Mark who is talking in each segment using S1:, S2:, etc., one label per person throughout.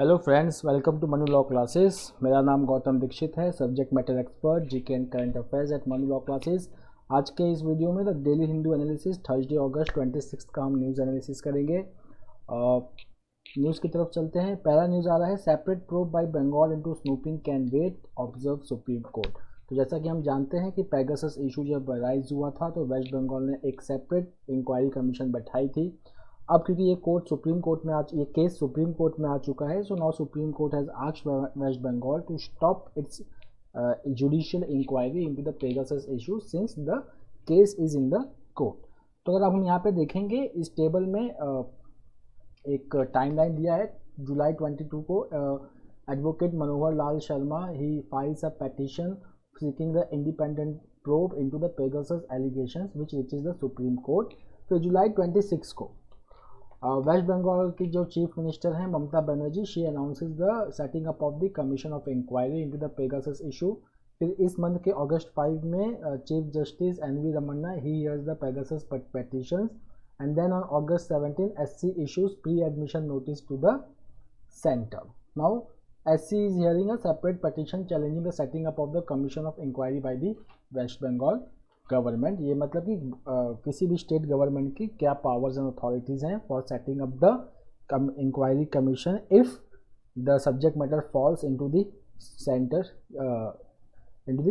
S1: Hello friends, welcome to Manu law classes. मेरा नाम गौतम दीक्षित है, subject matter expert GK and current affairs at Manu law classes. आज के इस वीडियो में the daily Hindu analysis Thursday August 26 का हम न्यूज़ एनालिसिस करेंगे। न्यूज़ की तरफ चलते हैं। पहला न्यूज़ आ रहा है, separate probe by Bengal into snooping can wait, observe Supreme Court. तो जैसा कि हम जानते हैं कि पेगासस इशू जब राइज हुआ था तो वेस्ट बंगाल ने एक सेपरेट इंक्वायरी कमीशन बैठाई थी। अब क्योंकि ये कोर्ट सुप्रीम कोर्ट में ये केस सुप्रीम कोर्ट में आ चुका है, so now Supreme Court has asked West Bengal to stop its judicial inquiry into the Pegasus issue since the case is in the court. तो अगर आप हम यहाँ पे देखेंगे इस टेबल में एक टाइमलाइन दिया है। जुलाई 22 को advocate Manohar Lal Sharma he files a petition seeking the independent probe into the Pegasus allegations which reaches the supreme court. फिर जुलाई 26 को वेस्ट बंगाल की जो चीफ मिनिस्टर हैं Mamata Banerjee, she announces the setting up of the commission of inquiry into the Pegasus issue. फिर इस month के August 5 में chief justice NV Ramana he hears the Pegasus petitions, and then on August 17 SC issues pre-admission notice to the center. Now SC is hearing a separate petition challenging the setting up of the commission of inquiry by the West Bengal government. ये मतलब कि किसी भी state government की क्या powers and authorities हैं for setting up the inquiry commission if the subject matter falls into the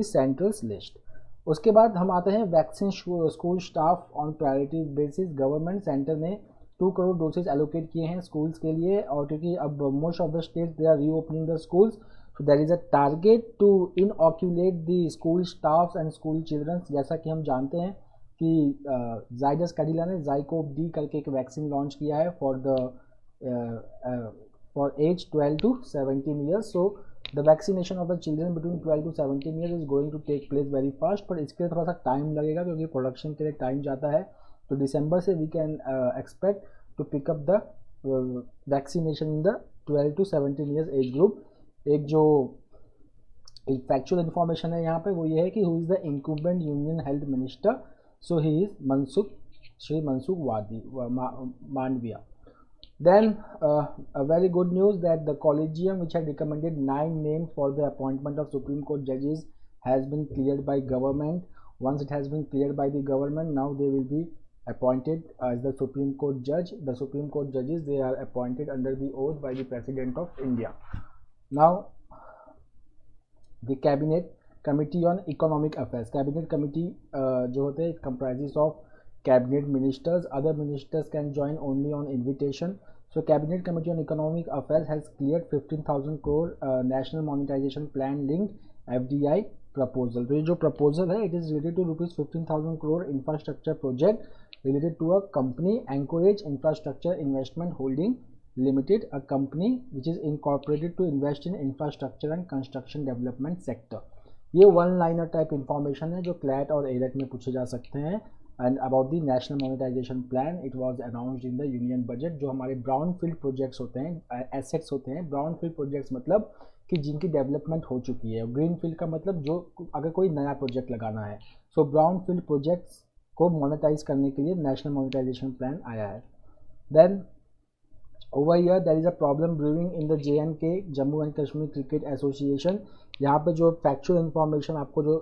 S1: centrals list. उसके बाद हम आते हैं vaccine school staff on priority basis. Government centre ने 2 करोड़ डोसेज एलोकेट किए हैं स्कूल्स के लिए, और क्योंकि अब most of the states they are reopening the schools, so there is a target to inoculate the school staffs and school children। जैसा कि हम जानते हैं कि जाइडस कैडिला ने जाइकोव डी करके एक वैक्सीन लॉन्च किया है for age 12 to 17 years. So the vaccination of the children between 12 to 17 years is going to take place very fast, पर इसके लिए थोड़ा सा टाइम लगेगा क्योंकि प्रोडक्शन के लिए टाइम जाता है। तो दिसंबर से we can expect to pick up the vaccination in the 12 to 17 years age group. एक जो एक फैक्चुअल इन्फॉर्मेशन है यहाँ पे वो ये है कि who is the incumbent union health minister, so he is Shri Mansukh Mandaviya. Then a very good news that the collegium which had recommended 9 names for the appointment of Supreme Court judges has been cleared by government. Once it has been cleared by the government, now they will be appointed as the Supreme Court judge. The Supreme Court judges, they are appointed under the oath by the President of India. Now the cabinet committee on economic affairs, cabinet committee जो होते हैं comprises of cabinet ministers, other ministers can join only on invitation। So cabinet committee on economic affairs has cleared 15,000 crore national monetization plan linked FDI proposal। तो ये जो proposal है it is related to rupees 15,000 crore infrastructure project related to a company Anchorage Infrastructure Investment Holding Limited, a company which is incorporated to invest in infrastructure and construction development sector। ये one liner type information है जो CLAT और aerate में पूछे जा सकते हैं। And about the national monetisation plan, it was announced in the union budget. जो हमारे ब्राउन फील्ड प्रोजेक्ट्स होते हैं, एसेट्स होते हैं। ब्राउन फील्ड प्रोजेक्ट्स मतलब कि जिनकी डेवलपमेंट हो चुकी है, ग्रीन फील्ड का मतलब जो अगर कोई नया प्रोजेक्ट लगाना है। सो ब्राउन फील्ड प्रोजेक्ट्स को मोनेटाइज करने के लिए नेशनल मोनेटाइजेशन प्लान आया है। Then over here there is a problem brewing in the J&K Jammu and Kashmir cricket association. यहाँ पे जो फैक्चुअल इंफॉर्मेशन आपको जो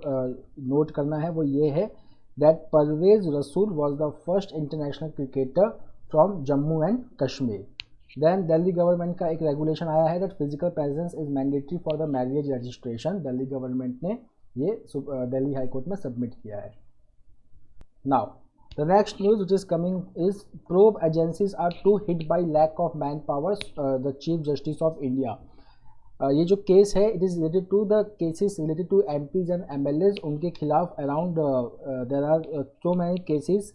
S1: नोट करना है वो ये है that Parvez Rasool was the first international cricketer from Jammu and Kashmir. Then Delhi government का एक रेगुलेशन आया है that physical presence is mandatory for the marriage registration. Delhi government ने ये दिल्ली हाईकोर्ट में सबमिट किया है। Now the next news which is coming is probe agencies are too hit by lack of manpower, the Chief Justice of India। ये जो case है it is related to the cases related to MPs and MLAs। उनके खिलाफ around there are so many cases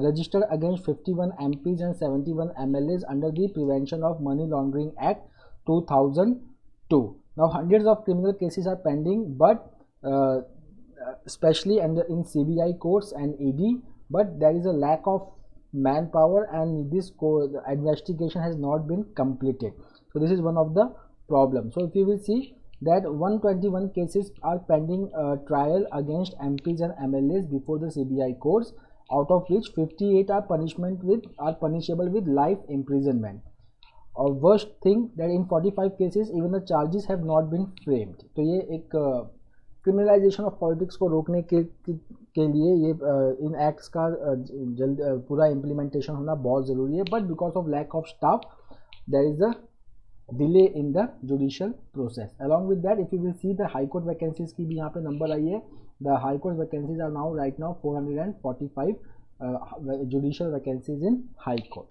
S1: registered against 51 MPs and 71 MLAs under the Prevention of Money Laundering Act 2002। Now hundreds of criminal cases are pending, but especially in CBI courts and ED, but there is a lack of manpower and this investigation has not been completed। So this is one of the problems। So if you will see that 121 cases are pending trial against MPs and MLAs before the CBI courts, out of which 58 are punishable with life imprisonment। और worst thing that in 45 cases even the charges have not been framed. तो ये एक criminalisation of politics को रोकने के लिए ये इन acts का जल्द पूरा इम्प्लीमेंटेशन होना बहुत ज़रूरी है, but because of lack of staff there is a delay in the judicial process. Along with that if you will see the high court vacancies की भी यहाँ पे नंबर आई है। The high court vacancies are now right now 445 judicial vacancies in high court.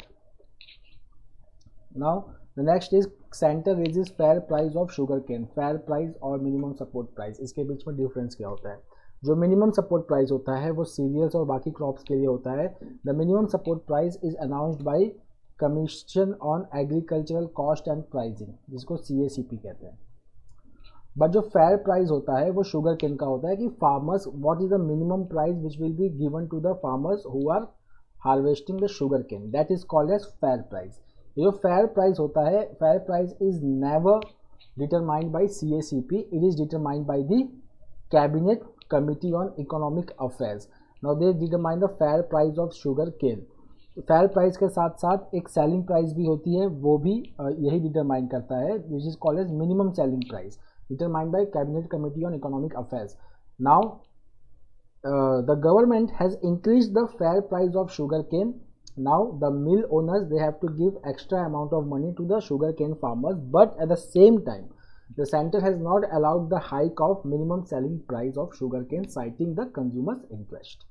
S1: Now the next is center raises fair price of sugar cane. Fair price और minimum support price, इसके बीच में difference क्या होता है? जो minimum support price होता है वो सीरियल्स और बाकी क्रॉप्स के लिए होता है। The minimum support price is announced by commission on agricultural cost and pricing, जिसको CACP कहते हैं। बट जो फेयर प्राइस होता है वो शुगर केन का होता है कि farmers what is the minimum price which will be given to the farmers who are harvesting the sugar cane, that is called as fair price. ये जो फेयर प्राइस होता है, fair price is never determined by CACP, it is determined by the cabinet committee on economic affairs. Now they determine the fair price of sugar cane. Fair price के साथ साथ एक selling price भी होती है, वो भी यही डिटरमाइन करता है, which is called as minimum selling price determined by Cabinet Committee on Economic Affairs. Now, the government has increased the fair price of sugar cane. Now, the mill owners, they have to give extra amount of money to the sugar cane farmers, but at the same time, the center has not allowed the hike of minimum selling price of sugar cane, citing the consumer's interest.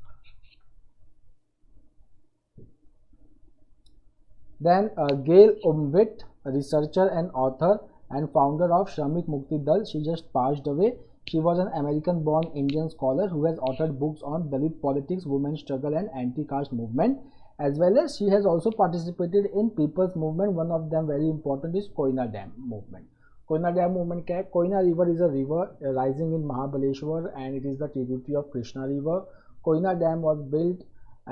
S1: Then, Gail Umvit, a researcher and author and founder of Shramik Mukti Dal, she just passed away. She was an American-born Indian scholar who has authored books on Dalit politics, women's struggle and anti-caste movement, as well as she has also participated in people's movement. One of them very important is Koyna Dam movement. Koyna Dam movement क्या है? Koyna river is a river rising in Mahabaleshwar and it is the tributary of Krishna river. Koyna Dam was built,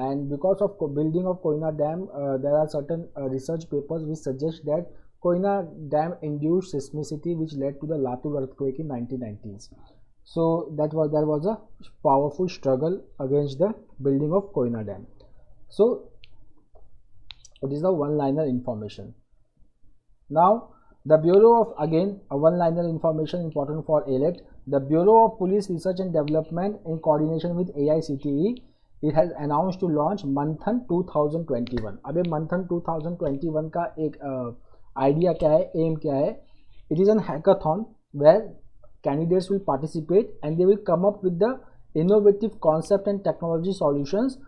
S1: and because of building of Koyna Dam, there are certain research papers which suggest that Koyna Dam induced seismicity which led to the Latur earthquake in 1990s. So there was a powerful struggle against the building of Koyna Dam. So it is the one-liner information. Now the Bureau of, again a one-liner information important for AILET. The Bureau of Police Research and Development in coordination with AICTE, it has announced to launch Manthan 2021. अब ये Manthan 2021 का एक idea क्या है, aim क्या है? It is an hackathon where candidates will participate and they will come up with the innovative concept and technology solutions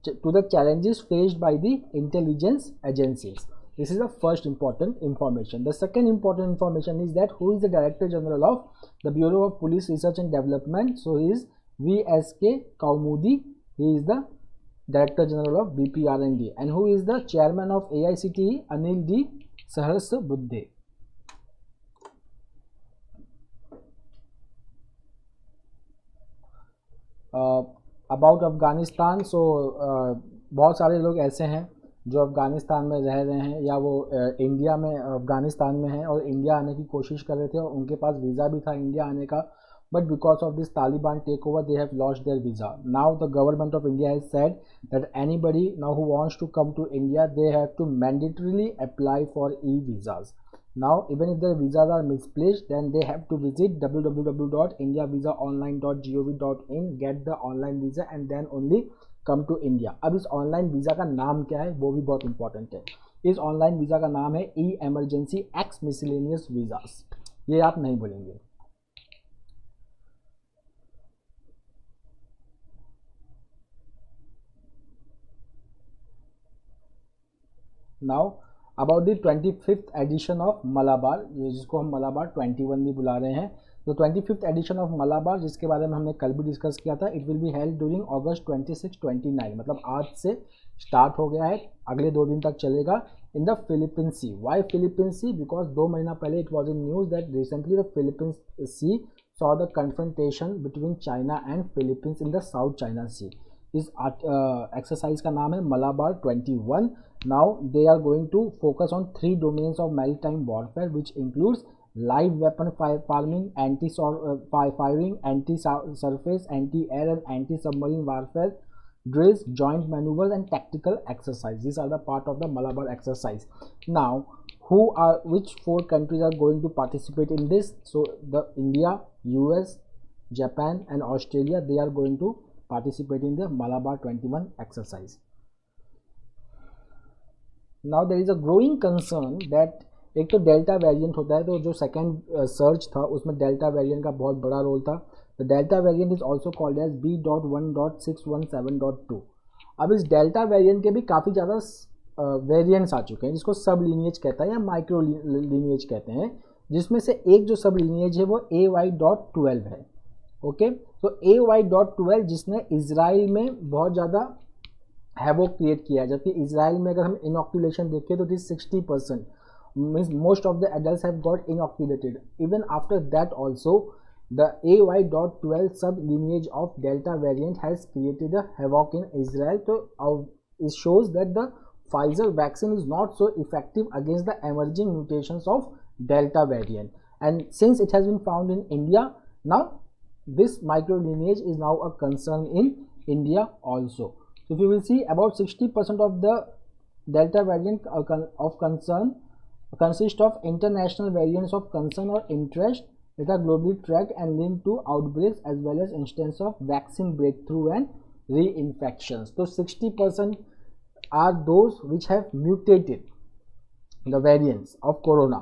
S1: to the challenges faced by the intelligence agencies. This is the first important information. The second important information is that who is the Director General of the Bureau of Police Research and Development. So he is VSK Kaumudi. He is the Director General of BPRND. And who is the Chairman of AICTE? Anil D. Sahasrabudhe. About Afghanistan. So बहुत सारे लोग ऐसे हैं जो अफ़गानिस्तान में रह रहे हैं या वो इंडिया में अफ़गानिस्तान में हैं और इंडिया आने की कोशिश कर रहे थे और उनके पास वीज़ा भी था इंडिया आने का, but because of this Taliban takeover they have lost their visa. Now the government of India has said that anybody now who wants to come to India, they have to mandatorily apply for e-visas. Now even if their visas are misplaced, then they have to visit www.indiavisaonline.gov.in, get the online visa and then only come to India. अब इस online visa का नाम क्या है वो भी बहुत important है. इस ऑनलाइन वीज़ा का नाम है ई एमरजेंसी एक्स मिसलेनियस वीज़ास. ये आप नहीं बोलेंगे. Now about the 25th edition of Malabar, जिसको हम Malabar 21 भी बुला रहे हैं. तो 25th edition of Malabar, जिसके बारे में हमने कल भी डिस्कस किया था, it will be held during August 26-29, मतलब आज से स्टार्ट हो गया है, अगले 2 दिन तक चलेगा. In the Philippine Sea. Why Philippine Sea? Because 2 महीना पहले it was in news that recently the Philippine Sea saw the confrontation between China and Philippines in the South China Sea. इस एक्सरसाइज का नाम है Malabar 21. Now they are going to focus on 3 domains of maritime warfare, which includes live weapon farming, anti-firing, anti-surface, anti-air and anti-submarine warfare. drills, joint maneuvers and tactical exercise. These are the part of the Malabar exercise. Now which four countries are going to participate in this? So the India, US, Japan and Australia, they are going to participate in the Malabar 21 exercise. Now there is a growing concern that एक तो delta variant होता है, तो जो second search था उसमें delta variant का बहुत बड़ा रोल था. The Delta variant is also called as B.1.617.2. अब इस डेल्टा वेरिएंट के भी काफ़ी ज़्यादा वेरिएंट्स आ चुके हैं, जिसको सब लीनिएज कहता है या माइक्रो लीनिएज कहते हैं, जिसमें से एक जो सब लीनिएज है वो AY.12 है. ओके, तो AY.12 जिसने इजराइल में बहुत ज़्यादा हैवोक क्रिएट किया है, जबकि इजराइल में अगर हम इनॉक्यूलेशन देखें तो it is 60%, means most of the adults have got inoculated. Even after that also, the AY.12 sub lineage of Delta variant has created a havoc in Israel. So it shows that the Pfizer vaccine is not so effective against the emerging mutations of Delta variant. And since it has been found in India, now this micro lineage is now a concern in India also. So if you will see, about 60% of the Delta variant of concern consist of international variants of concern or interest that are globally tracked and linked to outbreaks as well as instances of vaccine breakthrough and reinfections. So 60% are those which have mutated the variants of corona.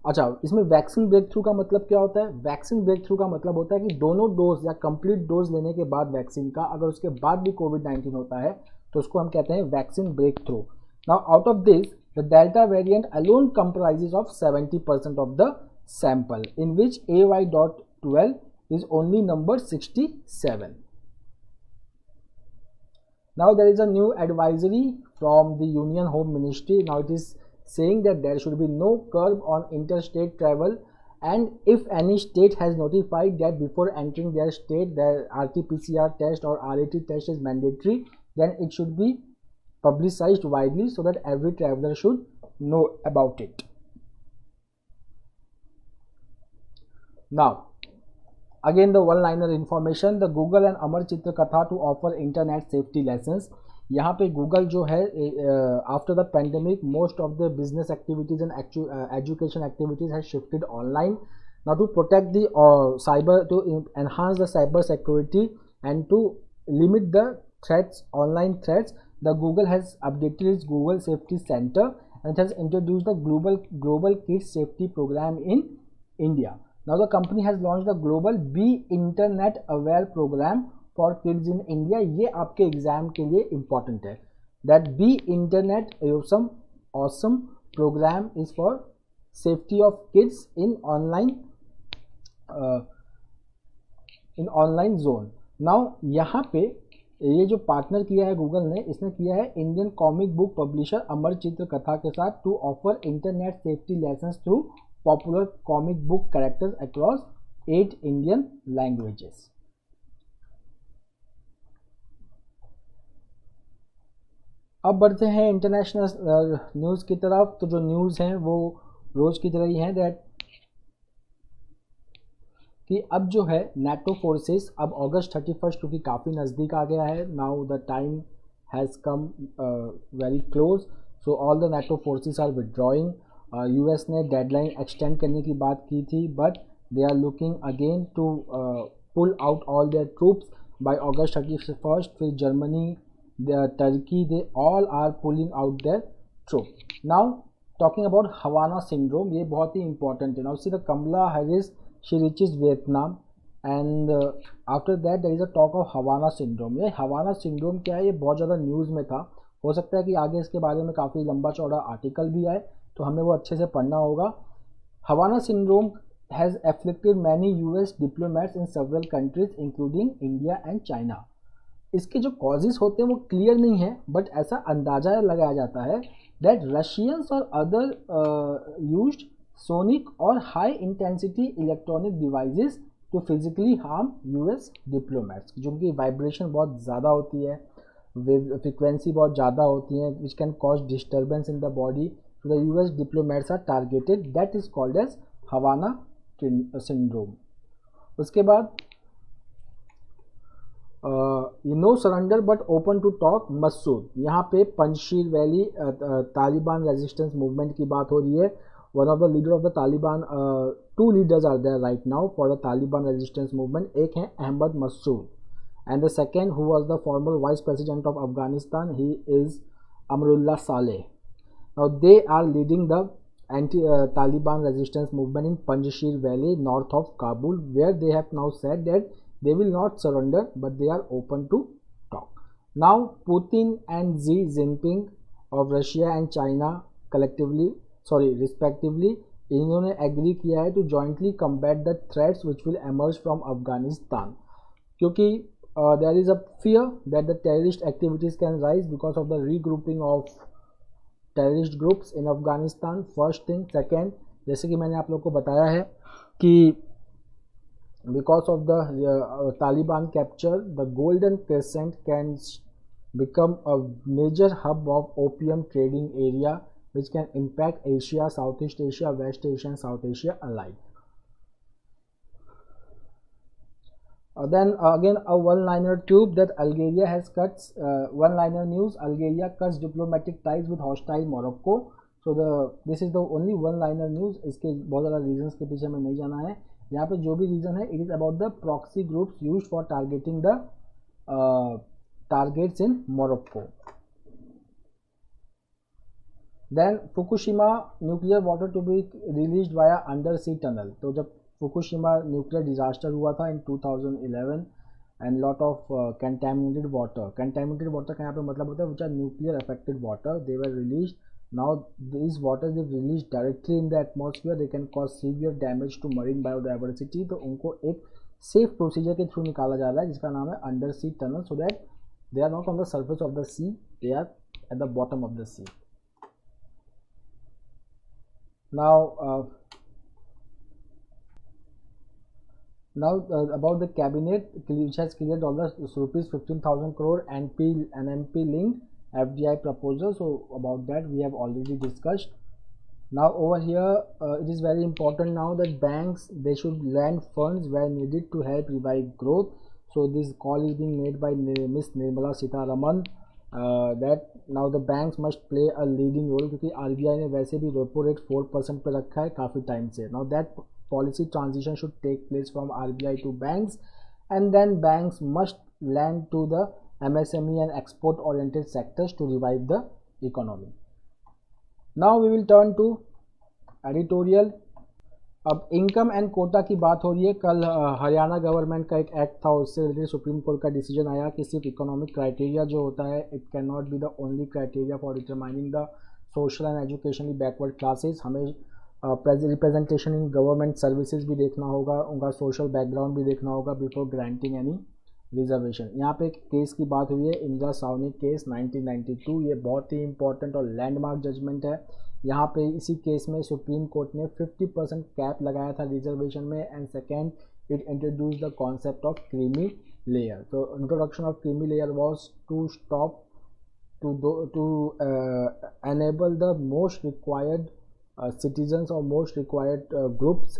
S1: अच्छा, इसमें vaccine break through का मतलब क्या होता है? Vaccine break through का मतलब होता है कि दोनों डोज या कंप्लीट डोज लेने के बाद वैक्सीन का, अगर उसके बाद भी कोविड-19 होता है तो उसको हम कहते हैं vaccine breakthrough. Now out of this, the Delta variant alone comprises of 70% of the sample, in which AY.12 is only number 67. Now there is a new advisory from the Union Home Ministry. Now it is saying that there should be no curb on interstate travel, and if any state has notified that before entering their state their RT-PCR test or RAT test is mandatory, then it should be publicized widely so that every traveler should know about it. Now again the one-liner information, the Google and Amar Chitra Katha to offer internet safety lessons. यहाँ पे Google जो है after the pandemic most of the business activities and education activities has shifted online. Now to protect the to enhance the cyber security and to limit the threats, online threats, the Google has updated its Google Safety Center and it has introduced the global kids safety program in India. Now the company has launched the global Be Internet Aware program for kids in India. ये आपके exam के लिए important है. That Be Internet awesome program is for safety of kids in online zone. Now यहाँ पे ये जो partner किया है गूगल ने, इसने किया है Indian comic book publisher Amar Chitra Katha के साथ to offer internet safety lessons through popular comic book characters across 8 Indian languages. अब बढ़ते हैं इंटरनेशनल न्यूज़ की तरफ. तो जो न्यूज़ हैं वो रोज़ की तरह ही हैं, दैट कि अब जो है नेटो फोर्सेस अब अगस्त 31 क्योंकि काफ़ी नज़दीक आ गया है, now the time has come very close, so all the NATO forces are withdrawing. US ने डेडलाइन एक्सटेंड करने की बात की थी, but they are looking again to pull out all their troops by August 31. फिर Germany, Turkey, they all are pulling out their troop. Now talking about Havana syndrome, ये बहुत ही इंपॉर्टेंट है. Now see the Kamala Harris, she reaches Vietnam and after that there is a talk of Havana syndrome. ये हवाना syndrome क्या है? ये बहुत ज़्यादा न्यूज़ में था. हो सकता है कि आगे इसके बारे में काफ़ी लंबा चौड़ा आर्टिकल भी आए, तो हमें वो अच्छे से पढ़ना होगा. Havana syndrome has afflicted many US diplomats in several countries including India and China. इसके जो कॉजेज होते हैं वो क्लियर नहीं है, बट ऐसा अंदाज़ा लगाया जाता है दैट रशियंस और अदर यूज्ड सोनिक और high intensity electronic devices to physically harm US diplomats, जिनकी वाइब्रेशन बहुत ज़्यादा होती है, फ्रिक्वेंसी बहुत ज़्यादा होती है, which can cause disturbance in the body. So the US diplomats are targeted, that is called as Havana syndrome. उसके बाद no surrender but open to talk Massoud. यहाँ पे Panjshir valley Taliban resistance movement की बात हो रही है। One of the leader of the Taliban, two leaders are there right now for the Taliban resistance movement. एक है Ahmad Massoud and the second who was the former vice president of Afghanistan, he is Amrullah Saleh. Now they are leading the anti-Taliban resistance movement in Panjshir Valley north of Kabul, where they have now said that they will not surrender but they are open to talk. Now Putin and Xi Jinping of Russia and China respectively इन्होंने agree किया है to jointly combat the threats which will emerge from Afghanistan, क्योंकि there is a fear that the terrorist activities can rise because of the regrouping of terrorist groups in Afghanistan. First thing. Second, जैसे कि मैंने आप लोग को बताया है कि because of the Taliban capture, the Golden Crescent can become a major hub of opium trading area which can impact Asia, Southeast Asia, West Asia and South Asia alike. Then again a one-liner tube that Algeria has cut, one-liner news, Algeria cuts diplomatic ties with hostile Morocco. So this is the only one-liner news. इसके बहुत ज़्यादा reasons के पीछे में नहीं जाना है। यहाँ पे जो भी reason है, it is about the proxy groups used for targeting the targets in Morocco. Then Fukushima nuclear water to be released via undersea tunnel. तो जब फुकुशिमा न्यूक्लियर डिजास्टर हुआ था in 2011 and lot of contaminated water का यहाँ पे मतलब होता है which are nuclear affected water, they were release. Now this water they release directly in the atmosphere, they can cause severe damage to marine biodiversity. तो उनको एक safe procedure के थ्रू निकाला जा रहा है जिसका नाम है under sea tunnel, so that they are not on the surface of the sea, they are at the bottom of the sea. Now about the cabinet which has cleared all the rupees 15,000 crore NMP linked FDI proposal. So about that we have already discussed. Now over here it is very important now that banks, they should lend funds where needed to help revive growth. So this call is being made by Miss Nirmala Sitharaman that now the banks must play a leading role, क्योंकि RBI ने वैसे भी repo rate 4% पर रखा है काफ़ी time से। Now that policy transition should take place from RBI to banks, and then banks must lend to the MSME and export oriented sectors to revive the economy. Now we will turn to editorial. अब income and Kota की बात हो रही है। कल Haryana government का एक act था, उससे रिलेटेड सुप्रीम कोर्ट का डिसीजन आया कि सिर्फ इकोनॉमिक क्राइटेरिया जो होता है, it can not be the only criteria for determining the social and educationally backward classes. हमें रिप्रेजेंटेशन इन गवर्नमेंट सर्विसेज भी देखना होगा, उनका सोशल बैकग्राउंड भी देखना होगा बिफोर ग्रांटिंग एनी रिजर्वेशन। यहाँ पे एक केस की बात हुई है, इंदिरा सावनी केस 1992। ये बहुत ही इंपॉर्टेंट और लैंडमार्क जजमेंट है। यहाँ पे इसी केस में सुप्रीम कोर्ट ने 50% कैप लगाया था रिजर्वेशन में, and second it introduce the concept of creamy layer. तो introduction of creamy layer was to stop to enable the most required citizens or most required groups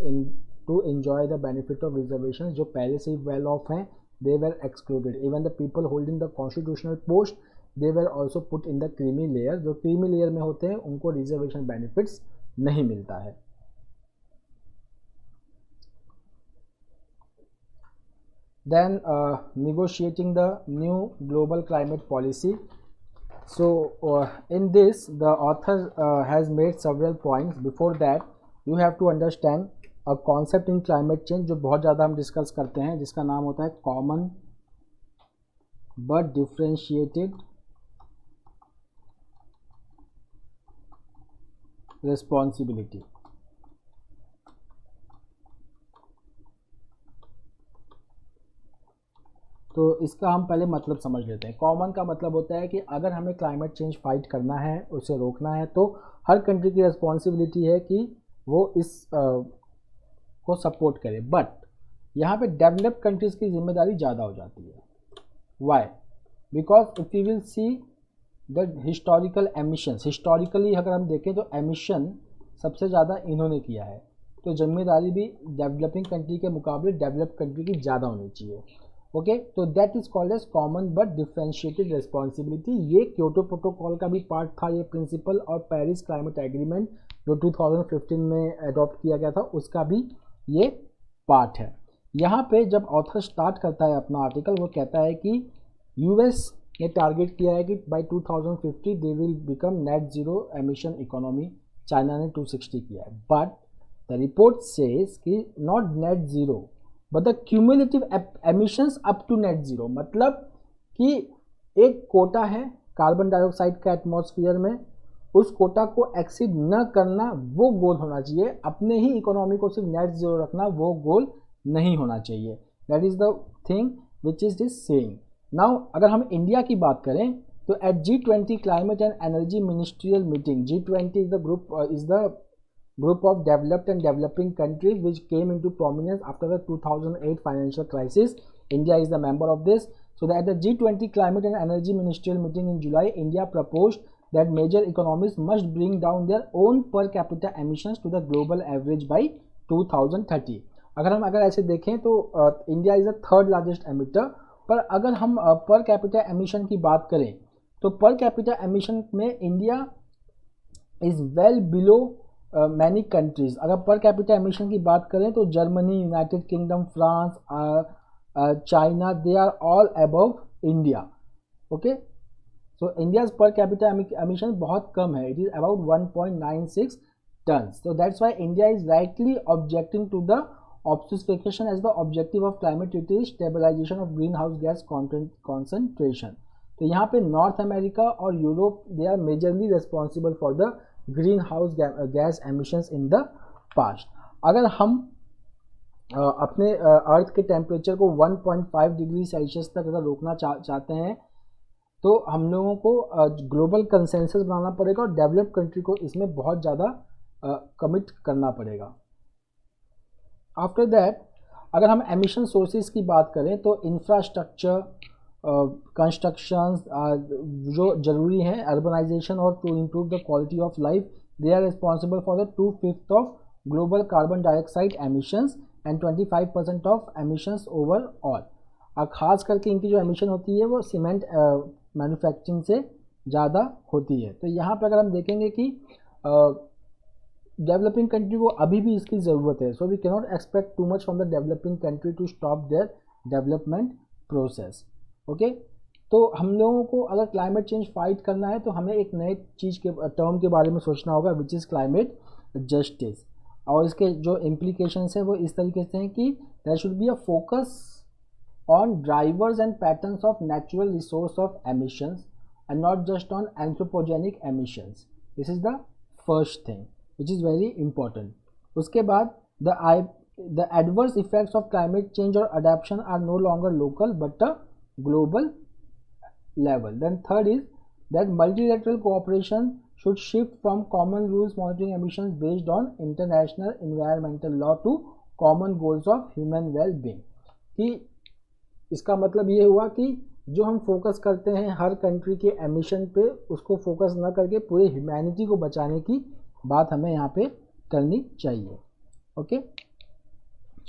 S1: to enjoy the benefit of reservations। जो पहले से ही well off हैं, they were excluded। even the people holding the constitutional post, they were also put in the creamy layer। जो creamy layer में होते हैं उनको reservation benefits नहीं मिलता है। then negotiating the new global climate policy। So in this the author has made several points. Before that you have to understand a concept in climate change जो बहुत ज़्यादा हम डिस्कस करते हैं, जिसका नाम होता है कॉमन बट डिफरेंशिएटेड रिस्पॉन्सिबिलिटी। तो इसका हम पहले मतलब समझ लेते हैं। कॉमन का मतलब होता है कि अगर हमें क्लाइमेट चेंज फाइट करना है, उसे रोकना है, तो हर कंट्री की रिस्पॉन्सिबिलिटी है कि वो इस को सपोर्ट करे। बट यहाँ पे डेवलप्ड कंट्रीज़ की जिम्मेदारी ज़्यादा हो जाती है। Why? Because if you will see the historical emissions, historically अगर हम देखें तो एमिशन सबसे ज़्यादा इन्होंने किया है, तो जिम्मेदारी भी डेवलपिंग कंट्री के मुकाबले डेवलप्ड कंट्री की ज़्यादा होनी चाहिए। ओके, तो that is called as common but differentiated responsibility. ये क्योटो प्रोटोकॉल का भी पार्ट था ये प्रिंसिपल, और पेरिस क्लाइमेट एग्रीमेंट जो 2015 में अडॉप्ट किया गया था उसका भी ये पार्ट है। यहाँ पे जब ऑथर स्टार्ट करता है अपना आर्टिकल, वो कहता है कि यूएस ने टारगेट किया है कि by 2050 they will become net zero emission economy, China ने 260 किया है। बट द रिपोर्ट सेज कि not net zero but the cumulative emissions up to net zero, मतलब कि एक कोटा है कार्बन डाइऑक्साइड का एटमॉस्फेयर में, उस कोटा को एक्सीड न करना वो गोल होना चाहिए, अपने ही इकोनॉमी को सिर्फ नेट जीरो रखना वो गोल नहीं होना चाहिए। That is the thing which is this saying. Now अगर हम इंडिया की बात करें तो at G20 climate and energy ministerial meeting, G20 is the group of developed and developing countries which came into prominence after the 2008 financial crisis. India is the member of this. So that at the G20 climate and energy ministerial meeting in July, India proposed that major economies must bring down their own per capita emissions to the global average by 2030. अगर ऐसे देखें तो India is the third largest emitter, पर अगर हम पर capita emission की बात करें तो पर कैपिटा एमिशन में India is well below many countries. अगर पर कैपिटा एमिशन की बात करें तो Germany, United Kingdom, France, China, they are all above India. Okay, so India's per capita emission बहुत कम है, it is about 1.96 tonne. So that's why India is rightly objecting to the obsessification as the objective of climate, it is stabilisation of green house gas concentration. तो यहाँ पे north America और Europe they are majorly responsible for the green house gas emissions in the past. अगर हम अपने अर्थ के temperature को 1.5 degree Celsius तक अगर रोकना चाहते हैं तो हम लोगों को ग्लोबल कंसेंसस बनाना पड़ेगा और डेवलप्ड कंट्री को इसमें बहुत ज़्यादा कमिट करना पड़ेगा। आफ्टर दैट अगर हम एमिशन सोर्सेज की बात करें तो इंफ्रास्ट्रक्चर, कंस्ट्रक्शंस जो जरूरी हैं, अर्बनाइजेशन और to improve the quality of life, they are responsible for the 2/5 of global carbon dioxide emissions and 25% of emissions overall. और ख़ास करके इनकी जो एमिशन होती है वो सीमेंट मैन्युफैक्चरिंग से ज़्यादा होती है। तो यहाँ पर अगर हम देखेंगे कि डेवलपिंग कंट्री को अभी भी इसकी ज़रूरत है, so we cannot expect too much from the developing country to stop their development process. Okay, तो हम लोगों को अगर क्लाइमेट चेंज फाइट करना है तो हमें एक नए चीज़ के टर्म के बारे में सोचना होगा विच इज़ क्लाइमेट जस्टिस। और इसके जो इम्प्लीकेशंस हैं वो इस तरीके से हैं कि there should be a focus on drivers and patterns of natural resource of emissions and not just on anthropogenic emissions. This is the first thing which is very important. उसके बाद the adverse effects of climate change or adaptation are no longer local but a global level. Then third is that multilateral cooperation should shift from common rules monitoring emissions based on international environmental law to common goals of human well-being. कि इसका मतलब ये हुआ कि जो हम focus करते हैं हर कंट्री के एमिशन पे, उसको फोकस ना करके पूरे ह्यूमैनिटी को बचाने की बात हमें यहाँ पे करनी चाहिए। Okay,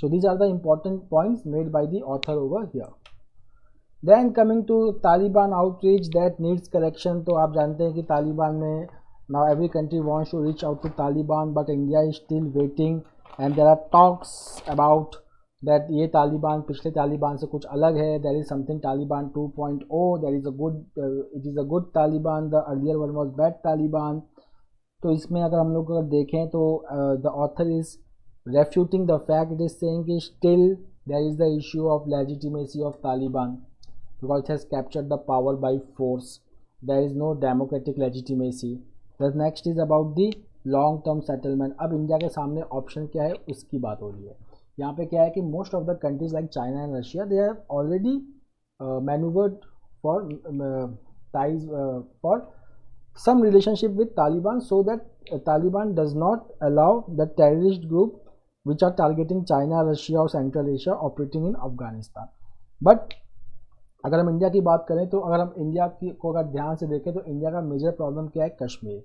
S1: so these are the important points made by the author over here. Then coming to Taliban outreach that needs correction. तो आप जानते हैं कि तालिबान में now every country wants to reach out to Taliban but India is still waiting and there are talks about that ये तालिबान पिछले तालिबान से कुछ अलग है, there is something Taliban 2.0, there is a good, it is a good Taliban, the earlier one was bad Taliban. तो इसमें अगर हम लोग अगर देखें तो the author is refuting the fact, it is saying कि still there is the issue of legitimacy of Taliban because it has captured the power by force, there is no democratic legitimacy. The next is about the long term settlement. अब India के सामने option क्या है उसकी बात हो रही है। यहाँ पे क्या है कि most of the countries like China and Russia they have already manoeuvred for ties for some relationship with Taliban so that Taliban does not allow the terrorist group which are targeting China, Russia और Central Asia operating in Afghanistan. But अगर हम India की बात करें तो अगर हम India को अगर ध्यान से देखें तो इंडिया का मेजर प्रॉब्लम क्या है, कश्मीर।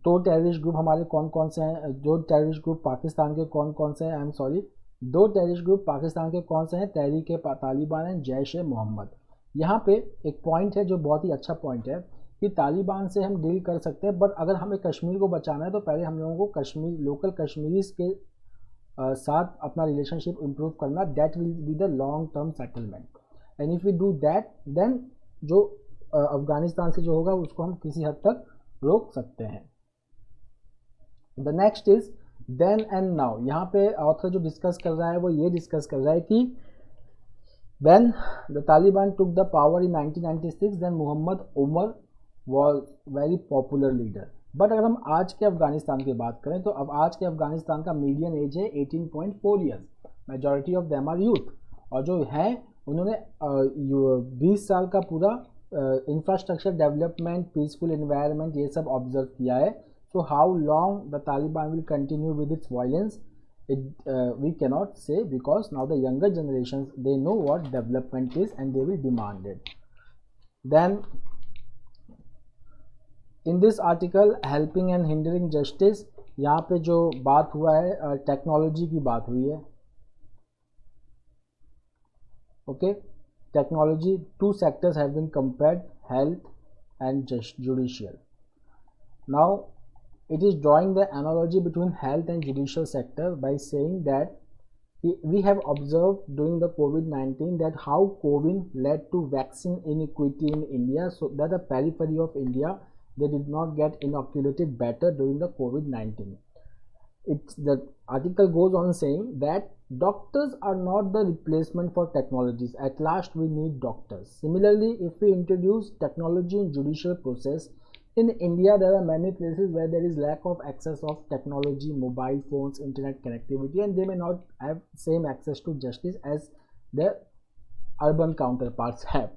S1: तो टेररिस्ट ग्रुप हमारे कौन कौन से हैं, जो टेररिस्ट ग्रुप पाकिस्तान के कौन कौन से हैं, आई एम सॉरी, दो टेररिस्ट ग्रुप पाकिस्तान के कौन से हैं? तहरीक तालिबान एंड जैश ए मोहम्मद। यहाँ पे एक पॉइंट है जो बहुत ही अच्छा पॉइंट है कि तालिबान से हम डील कर सकते हैं, बट अगर हमें कश्मीर को बचाना है तो पहले हम लोगों को कश्मीर लोकल कश्मीरीज के साथ अपना रिलेशनशिप इम्प्रूव करना, that will be the long term settlement. And if we do that then जो अफगानिस्तान से जो होगा उसको हम किसी हद तक रोक सकते हैं। The next is then and now. यहाँ पे ऑथर जो डिस्कस कर रहा है वो ये डिस्कस कर रहा है कि when the Taliban took the power in 1996 then Muhammad Umar was very popular leader। But अगर हम आज के अफगानिस्तान की बात करें तो अब आज के अफगानिस्तान का मीडियन एज है 18.4 years, majority of them are youth, और जो हैं उन्होंने 20 साल का पूरा इंफ्रास्ट्रक्चर डेवलपमेंट, पीसफुल इन्वायरमेंट ये सब ऑब्जर्व किया है। So how long the Taliban will continue with its violence, we cannot say, because now the younger generations, they know what development is and they will demand it. Then in this article helping and hindering justice, यहाँ पे जो बात हुआ है technology की बात हुई है। Okay, technology, two sectors have been compared, health and judicial. Now it is drawing the analogy between health and judicial sector by saying that we have observed during the COVID-19 that how COVID led to vaccine inequity in India, so that the periphery of India, they did not get inoculated better during the COVID-19. The article goes on saying that doctors are not the replacement for technologies. At last we need doctors. Similarly, if we introduce technology in judicial process, in India there are many places where there is lack of access of technology, mobile phones, internet connectivity, and they may not have same access to justice as their urban counterparts have.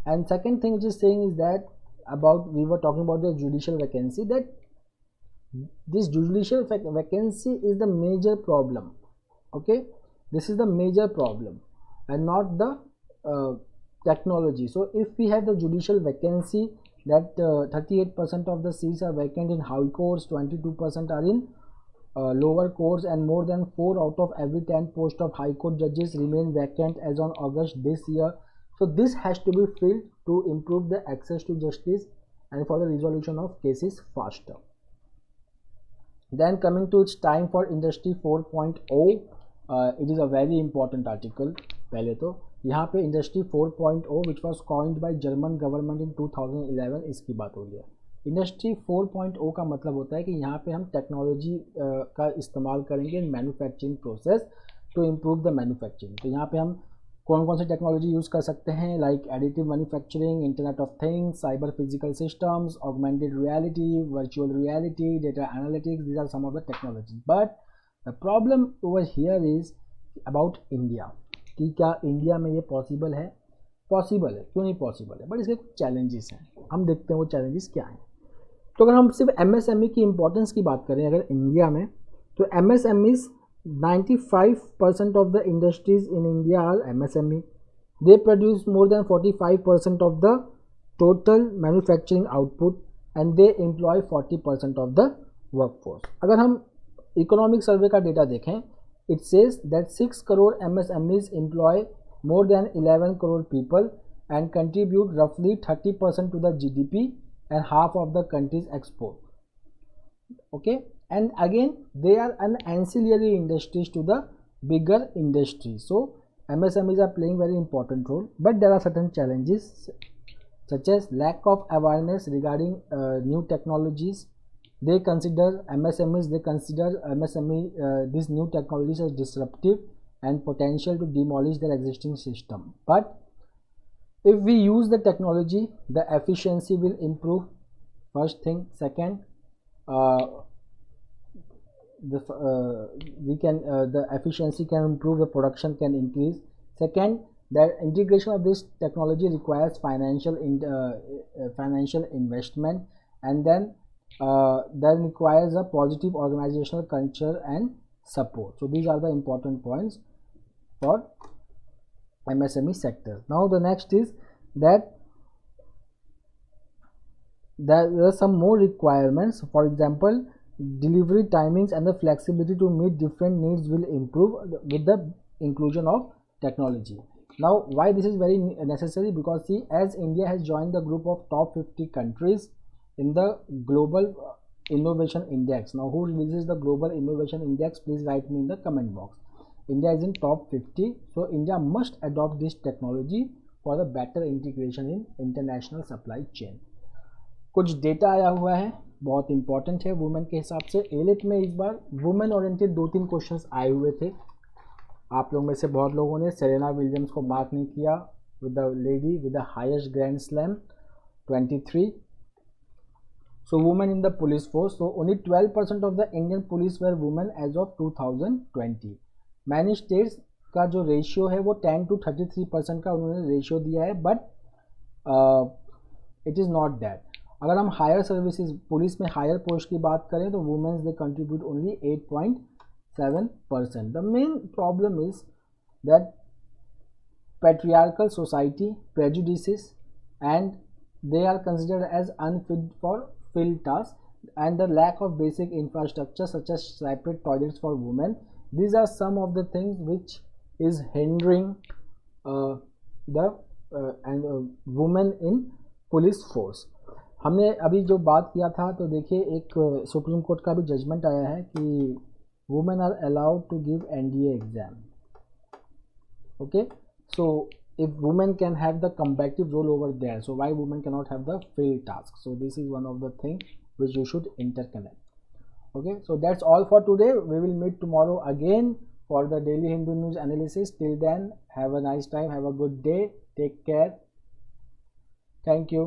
S1: And second thing which is saying is that about, we were talking about the judicial vacancy, that this judicial vacancy is the major problem. Okay, this is the major problem and not the technology. So if we have the judicial vacancy, that 38% of the seats are vacant in high courts, 22% are in lower courts, and more than 4 out of every 10 posts of high court judges remain vacant as on August this year. So this has to be filled to improve the access to justice and for the resolution of cases faster. Then coming to its time for industry 4.0, it is a very important article। पहले तो यहाँ पे industry 4.0 which was coined by German government in 2011, इसकी बात हो रही है। Industry 4.0 का मतलब होता है कि यहाँ पे हम टेक्नोलॉजी का इस्तेमाल करेंगे in manufacturing process to improve the manufacturing. तो यहाँ पे हम कौन कौन सी टेक्नोलॉजी यूज़ कर सकते हैं, like additive manufacturing, internet of things, cyber physical systems, augmented reality, virtual reality, data analytics, these are some of the technology. But the problem over here is about India, कि क्या India में ये possible है? Possible है, क्यों नहीं possible है, but इसके कुछ चैलेंजेस हैं। हम देखते हैं वो चैलेंजेस क्या हैं। तो अगर हम सिर्फ एमएसएमई की इंपॉर्टेंस की बात करें अगर इंडिया में, तो MSMEs 95% of the industries in India are MSME. They produce more than 45% of the total manufacturing output and they employ 40% of the workforce. अगर हम इकोनॉमिक सर्वे का डेटा देखें, it says that 6 crore MSMEs employ more than 11 crore people and contribute roughly 30% to the GDP and half of the country's export. Okay, and again they are an ancillary industries to the bigger industry. So MSMEs are playing very important role, but there are certain challenges such as lack of awareness regarding new technologies. They consider MSMEs, these new technologies as disruptive and potential to demolish their existing system. But if we use the technology, the efficiency will improve, first thing. Second, the efficiency can improve, the production can increase. Second, that integration of this technology requires financial investment, and then that requires a positive organizational culture and support. So these are the important points for MSME sector. Now the next is that there are some more requirements. For example, delivery timings and the flexibility to meet different needs will improve with the inclusion of technology. Now why this is very necessary, because see, as India has joined the group of top 50 countries in the global innovation index. Now who releases the global innovation index? Please write me in the comment box. India is in top 50, so India must adopt this technology for the better integration in international supply chain. कुछ data आया हुआ है, बहुत important है women के हिसाब से। Elite में इस बार वुमेन ओरिएंटेड 2-3 क्वेश्चंस आए हुए थे। आप लोग में से बहुत लोगों ने सेरेना विलियम्स को मार्क नहीं किया, with the lady with the highest grand slam 23. So women in the police force, so only 12% of the Indian police were women as of 2020. Many states का जो रेशियो है वो 10 to 33% का उन्होंने ratio दिया है, but it is not that. अगर हम हायर सर्विसेज पुलिस में हायर पोस्ट की बात करें तो womens they contribute only 8.7%. The main problem is that patriarchal society prejudices, and they are considered as unfit for field tasks, and the lack of basic infrastructure such as separate toilets for women. These are some of the things which is hindering women in police force. हमने अभी जो बात किया था, तो देखिए एक supreme court का भी जजमेंट आया है कि women are allowed to give NDA exam. Okay, so if women can have the competitive role over there, so why women cannot have the field task? So this is one of the thing which you should interconnect. Okay, so that's all for today. We will meet tomorrow again for the daily Hindu news analysis. Till then, have a nice time, have a good day, take care. Thank you.